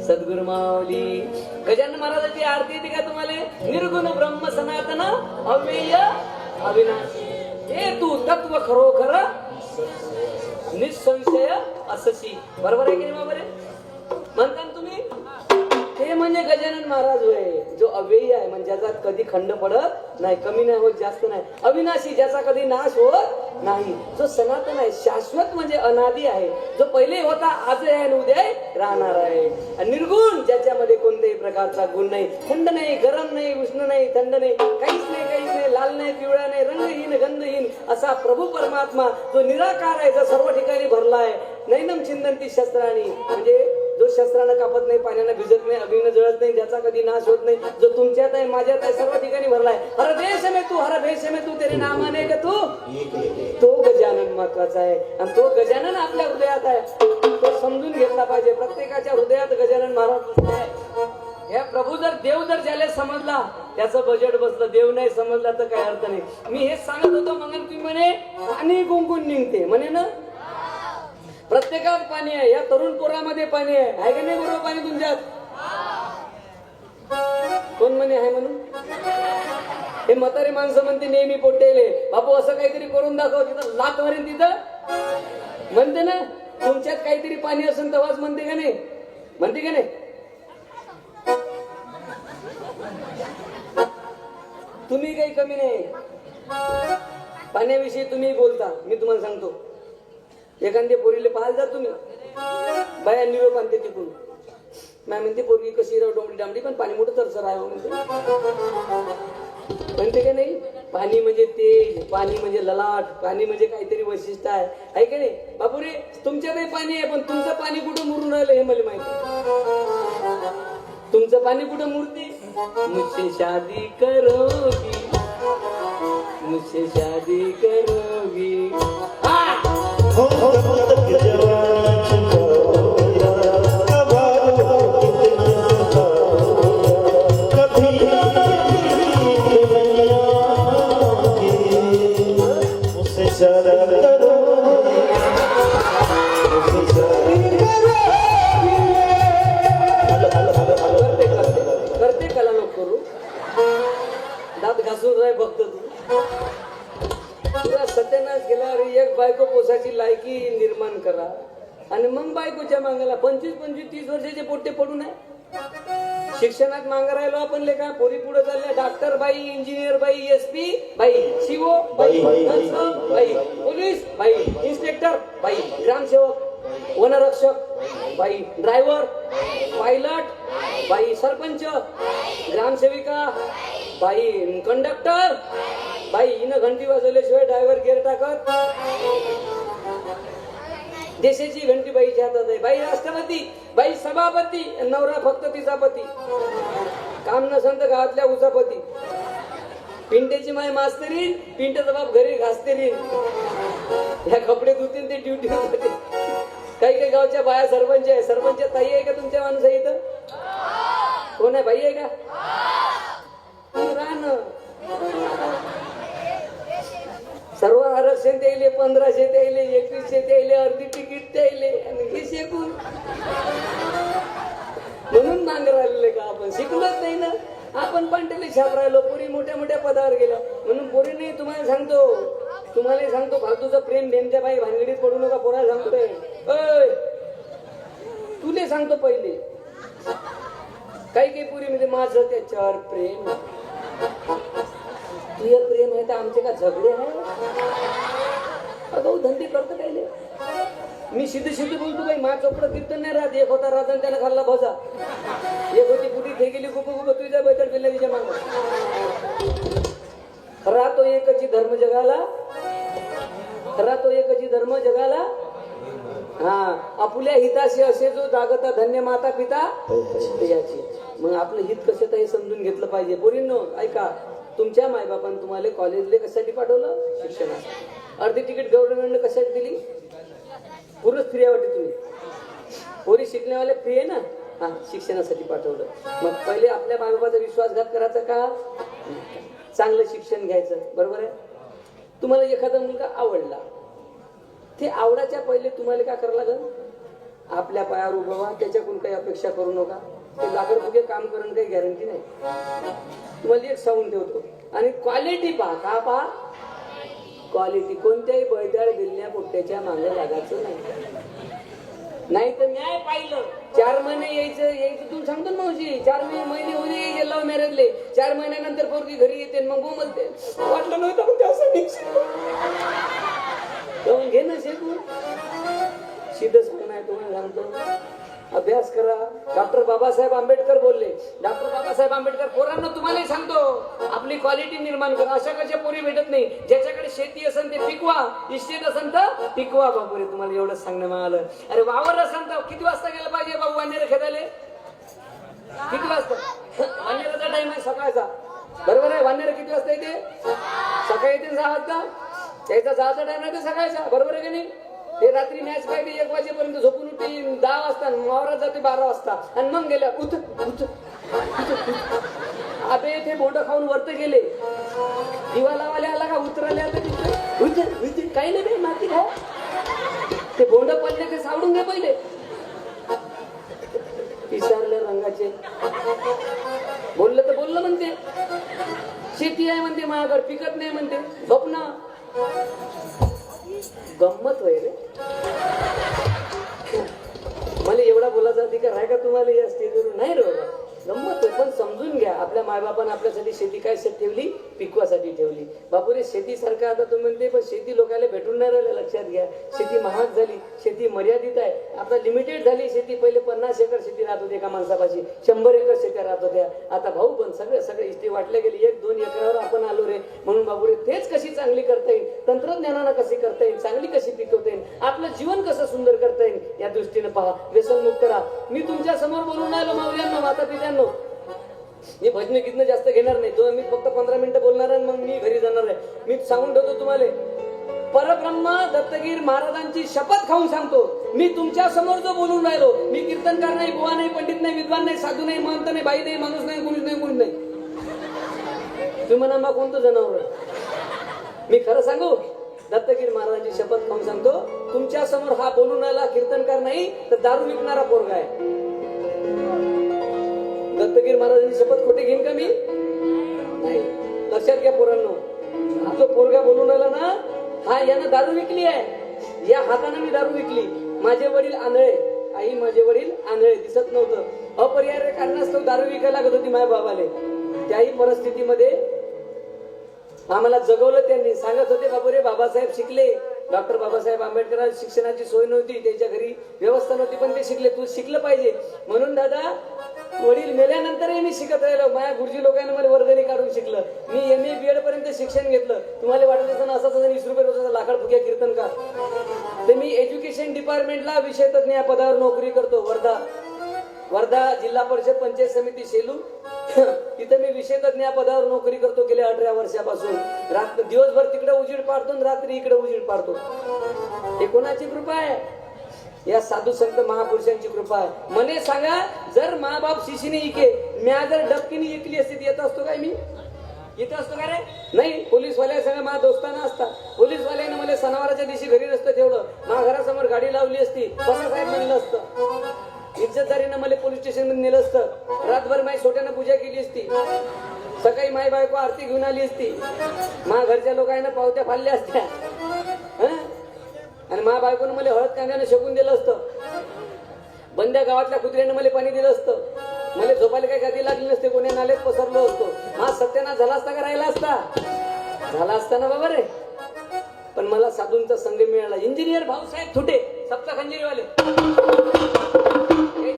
सद्गुरु माऊली. गजानन महाराजांची आरती येते का तुम्हाला? निर्गुण ब्रह्म सनातन अव्यय अविनाशी, हे तू तत्व खरोखर निसंशय अससी. बरोबर आहे की नाही बाबा? म्हणता तुम्ही ते म्हणजे गजानन महाराज होय, जो अव्ययी आहे, म्हणजे ज्याचा कधी खंड पडत नाही, कमी नाही होत, जास्त नाही. अविनाशी, ज्याचा कधी नाश होत नाही. जो सनातन आहे, शाश्वत म्हणजे अनादी आहे, जो पहिले होता, आज आहे आणि उद्या राहणार आहे. आणि निर्गुण, ज्याच्यामध्ये कोणत्याही प्रकारचा गुण नाही, थंड नाही, गरम नाही, उष्ण नाही, थंड नाही, काहीच नाही, लाल नाही, पिवळा नाही, रंगहीन, गंधहीन असा प्रभू परमात्मा जो निराकार आहे, जो सर्व ठिकाणी भरला आहे. नैनम चिंतनती शस्त्राणी, म्हणजे जो शस्त्रानं कापत नाही, पाण्यानं भिजत नाही, अग्नीनं जळत नाही, ज्याचा कधी नाश होत नाही, जो तुमच्यात आहे, माझ्यात आहे, सर्व ठिकाणी भरलाय. हर देश में तू, हर भेष में तू, तेरे नामाने का तू, तो गजानन महत्वाचा आहे. आणि तो गजानन आपल्या हृदयात आहे, तो समजून घेतला पाहिजे. प्रत्येकाच्या हृदयात गजानन महाराज आहे. या प्रभू जर देव जर ज्याला समजला, त्याचं बजेट बसलं. देव नाही समजला तर काय अर्थ नाही. मी हेच सांगत होतो मग, तुम्ही म्हणे पाणी गुंगून निघते म्हणे ना, प्रत्येकात पाणी आहे. या तरुण पोरामध्ये पाणी आहे का नाही? बरोबर पाणी तुमच्यात? कोण म्हणे आहे म्हणून? हे म्हातारे माणसं म्हणते नेहमी पोटेले, बापू असं काहीतरी करून दाखव, तिथं लात मारेन तिथं म्हणते ना. तुमच्यात काहीतरी पाणी असेल तेव्हाच म्हणते का नाही? म्हणते का नाही? तुम्ही काही कमी नाही पाण्याविषयी. तुम्ही बोलता, मी तुम्हाला सांगतो. एखाद्या पोरीले पाहायला जा तुम्ही, बाया निरोप आणते तिकडून, मॅ म्हणते पोरगी कशी राव, डोंबडी डांबडी, पण पाणी मोठं तरसर आहे म्हणते का नाही? पाणी म्हणजे तेज, पाणी म्हणजे ललाट, पाणी म्हणजे काहीतरी वैशिष्ट्य आहे का नाही? बापुरे, तुमच्यातही पाणी आहे, पण तुमचं पाणी कुठं मुरून राहिलं हे मला माहिती. तुमचं पाणी कुठं मुरते? मुझसे शादी करोगी, मुझसे शादी करोगी. करते कला लोक करू, दात घासून राय फक्त तू. तुला सत्यानाश केल्यावर एक बायको पोसाची लायकी निर्माण करा, आणि मग बायकोच्या मागायला 25-30 वर्षाचे पोट्टे पडून आहे. शिक्षणात मागा राहिलो आपण लेखा, पोरी पुढे चालल्या, डॉक्टर बाई, इंजिनियर बाई, एसपी बाई, सीओ बाई, बाई, पोलीस बाई, इन्स्पेक्टर बाई, ग्रामसेवक, वनरक्षक बाई, ड्रायव्हर, पायलट बाई, सरपंच, ग्रामसेविका बाई, कंडक्टर बाई, हिनं घंटी वाजवल्याशिवाय ड्रायव्हर गेअर टाकत. देशाची घंटी बाईच्या हातात आहे. बाई राष्ट्रपती, बाई सभापती, नवरा फक्त तिचा पती, काम नसन तर गावातल्या उचापती. पिंट्याची माय मास्तरीन, पिंट्याचा बाप घरी घासतेरीन, ह्या कपडे धुतील ते ड्युटी होते. काही गावच्या बाया सरपंच आहे. सरपंच ताई आहे का तुमच्या माणूस आहे इथं? कोण आहे? बाई आहे का? राहणं सर्व आरक्षण द्यायले, 1500 द्यायले, 2100 द्यायले, अर्धी तिकीट द्यायले, आणि हे शिकून म्हणून मांग राहिलेले का आपण? शिकलोच नाही ना आपण, पण त्याला छाप राहिलो. पोरी मोठ्या मोठ्या पदावर गेल्या म्हणून पोरी नाही. तुम्हाला सांगतो फालतूचं प्रेम नेमच्या बाई भानगडीत पडू नका. पोराला सांगतोय, तुले सांगतो पहिले, काही पुरी म्हणजे माझं त्याच्यावर प्रेम, तुझं प्रेम आहे तर आमचे का झगडे आहे? अगं धंदे करतो काय? मी सिद्धे बोलतो बाई. मा चोपडं कीर्तन नाही राहत. एक होता राजा त्याला खाल्ला भजा, एक होती पुटी थे गेली गुप तुझ्या बैठक पेल्या तिच्या माग. राहतो एकची धर्म जगाला, राहतो एकची धर्म जगाला. हा, आपुल्या हिताशी असे जो जागता धन्य माता पिता याची. मग आपलं हित कसं हे समजून घेतलं पाहिजे. पोरींनो ऐका, तुमच्या मायबापान तुम्हाला कॉलेजला कशासाठी पाठवलं? शिक्षणासाठी. अर्धी तिकीट गव्हर्नमेंटने कशासाठी दिली? पुरुष फ्री वाटते. तुम्ही पोरी शिकण्यावाले फ्री आहे ना, हा, शिक्षणासाठी पाठवलं. मग पहिले आपल्या मायबापाचा विश्वासघात करायचा का? चांगलं शिक्षण घ्यायचं. बरोबर आहे? तुम्हाला एखादा मुलगा आवडला, ते आवडाच्या पहिले तुम्हाला काय करावं लागेल? आपल्या पायावर उभं व्हा, त्याच्याकडून काही अपेक्षा करू नका. ते लाकड फुगे काम करून काही गॅरंटी नाही. तुम्हाला एक सांगून ठेवतो. आणि क्वालिटी पहा. का पहा? क्वालिटी. कोणत्याही बळद्याळ दिल्या पोट्याच्या मागे लागायचं नाही तर न्याय पाहिलं. 4 महिने यायचं तुम्ही सांगतो ना मावशी, 4 महिने होते लव्ह मॅरेजले, 4 महिन्यानंतर पोरगी घरी येते मग बोलते वाटलं नव्हतं पण ते असं निघून घे ना शेकून. सिद्धच पण आहे तुम्हाला सांगतो. अभ्यास करा. डॉक्टर बाबासाहेब आंबेडकर बोलले. डॉक्टर बाबासाहेब आंबेडकर पोरांना तुम्हालाही सांगतो, आपली क्वालिटी निर्माण करा. अशा कशा पोरी भेटत नाही. ज्याच्याकडे शेती असेल ते पिकवा, इस्टेट असेल तर पिकवा. बाबू रे तुम्हाला एवढंच सांगणं मिळालं. अरे वावर असेल तर किती वाजता गेलं पाहिजे बाबू वानेर खेळायला? किती वाजता? वानेराचा टाइम आहे सकाळचा, बरोबर आहे. वानेर किती वाजता येते? सकाळी येते 6 वाजता. त्याचा जायचा टाइम आहे ते सकाळचा, बरोबर आहे की नाही? ते रात्री मॅच पाहिजे 1 वाजेपर्यंत झोपून उठते 10 वाजता, वावरात जाते 12 वाजता आणि मग गेल्या उठ उठ. अबे ते बोंड खाऊन वरत गेले. दिवा लावाले आला का उतराले आता तिथे काही नाही बे, माती खा. ते बोंड पडले ते सावडून घे पहिले. पिसारल्या रंगाचे बोललं तर बोललं म्हणते. शेती आहे म्हणते, माझ्याकडे पिकत नाही म्हणते. झोप ना. गंमत होय रे. मला एवढा बोलायचा अधिकार आहे का तुम्हाला या स्टेजवर? नाही रे बाबा, गंमत होय. पण समजून घ्या, आपल्या मायबापानं आपल्यासाठी शेती काय ठेवली? पिकवासाठी ठेवली. बापूरे शेती सारखं आता तुम्ही म्हणते, पण शेती लोकांना भेटून नाही राहिलं. लक्षात घ्या, शेती महाग झाली, शेती मर्यादित आहे. आता लिमिटेड झाली शेती. पहिले 50 एकर शेती राहत होती एका माणसापाशी, 100 एकर शेत्या राहत होत्या. आता भाऊ पण सगळे इष्टी वाटले गेली. 1-2 एकरावर आपण आलो रे. म्हणून बाबूरे तेच कशी चांगली करता येईल, तंत्रज्ञानानं कशी करता येईल, चांगली कशी पिकवता येईल, आपलं जीवन कसं सुंदर करता येईल, या दृष्टीने पहा. व्यसनमुक्त करा. मी तुमच्या समोर बोलून राहिलो माऊल्यांनो, माता पित्यांनो. मी भजन गीतनं जास्त घेणार नाही. मी फक्त 15 मिनिटं बोलणार आहे, मग मी घरी जाणार आहे. मी सांगून ठेवतो तुम्हाला, परब्रह्म दत्तगीर महाराजांची शपथ खाऊन सांगतो, मी तुमच्या समोर जो बोलून राहिलो, मी कीर्तनकार नाही, बुवा नाही, पंडित नाही, विद्वान नाही, साधू नाही, महंत नाही, बाई नाही, माणूस नाही, कोणी नाही. तुम्ही म्हणा मग कोणतं जनावर? मी खरं सांगू, दत्तगीर महाराजांची शपथ खाऊन सांगतो, तुमच्या समोर हा बोलून राहिला कीर्तनकार नाही तर दारू विकणारा पोरगा आहे. दत्तगीर महाराजांची शपथ खोटी घेईन का मी? नाही. लक्षात घ्या पोरांनो, हा जो पोरगा बोलून राहिला ना, हा यानं दारू विकली आहे. या हाताने मी दारू विकली. माझे वडील आंधळे, आई माझे वडील आंधळे, दिसत नव्हतं. अपरिहार्य कारणास्तव दारू विकायला लागत होती माझ्या बाबाले. त्याही परिस्थितीमध्ये आम्हाला जगवलं त्यांनी. सांगत होते बाबूरे बाबासाहेब शिकले. डॉक्टर बाबासाहेब आंबेडकर शिक्षणाची सोय नव्हती, त्यांच्या घरी व्यवस्था नव्हती, पण ते शिकले. तू शिकलं पाहिजे म्हणून दादा वडील मेल्यानंतरही मी शिकत राहिलो. माझ्या गुरुजी लोकांना मला वर्गणी काढून शिकलं. मी MA BEd पर्यंत शिक्षण घेतलं. तुम्हाला वाटत असं असं 20 रुपये रोजाचा लाकड फुक्या कीर्तनकार. तर मी एज्युकेशन डिपार्टमेंटला विषय तज्ञ या पदावर नोकरी करतो. वर्धा जिल्हा परिषद पंचायत समिती सेलू, तिथे मी विषय तज्ञ या पदावर नोकरी करतो गेल्या 18 वर्षापासून. दिवसभर तिकडे उजीड पाडतो, रात्री इकडे उजीड पाडतो. हे कोणाची कृपा आहे? या साधू संत महापुरुषांची कृपा आहे. मने सांगा, जर मा बाप शिशीने इके, म्या जर डबकीने इकली असती येत असतो काय मी? येत असतो का रे? नाही. पोलीसवाल्या सगळं माझ्या दोस्ताना असतात. पोलीसवाल्यानं मला सणावाराच्या दिवशी घरी नसतं ठेवलं, माझ्या घरासमोर गाडी लावली असती, साहेब म्हणलं असतं. इज्जतदारीनं मला पोलीस स्टेशन मध्ये नेलं असतं. रातभर माझी सोट्यानं पूजा केली असती. सकाळी माई बायको आरती घेऊन आली असती. माझ्या घरच्या लोकांना पावत्या फाडल्या असत्या. आणि माझ्या बायकोनं मला हळद कांद्यानं शेकून दिलं असतं. बंद्या गावातल्या कुत्र्यानं मला पाणी दिलं असतं. मला झोपायला काही गादी लागली नसते, कोणी नाल्यात पसरलो असतो. हा सत्यानाश झाला असता का राहिला असता? झाला असता ना बाबा रे. पण मला साधूंचा संघ मिळाला. इंजिनियर भाऊसाहेब थुटे, सप्ता खंजिरीवाले.